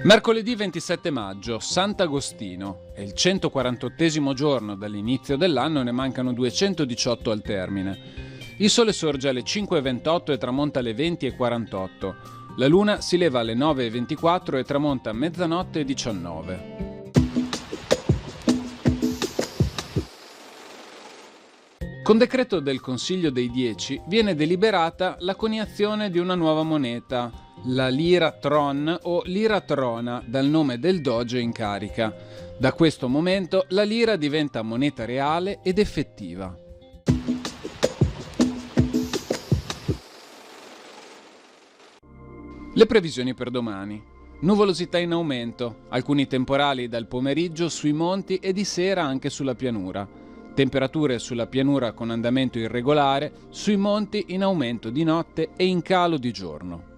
Mercoledì 27 maggio, Sant'Agostino. È il 148esimo giorno dall'inizio dell'anno e ne mancano 218 al termine. Il sole sorge alle 5:28 e tramonta alle 20:48. La luna si leva alle 9:24 e tramonta a mezzanotte e 19. Con decreto del Consiglio dei 10 viene deliberata la coniazione di una nuova moneta, la lira Tron o lira Trona, dal nome del doge in carica. Da questo momento la lira diventa moneta reale ed effettiva. Le previsioni per domani. Nuvolosità in aumento, alcuni temporali dal pomeriggio sui monti e di sera anche sulla pianura. Temperature sulla pianura con andamento irregolare, sui monti in aumento di notte e in calo di giorno.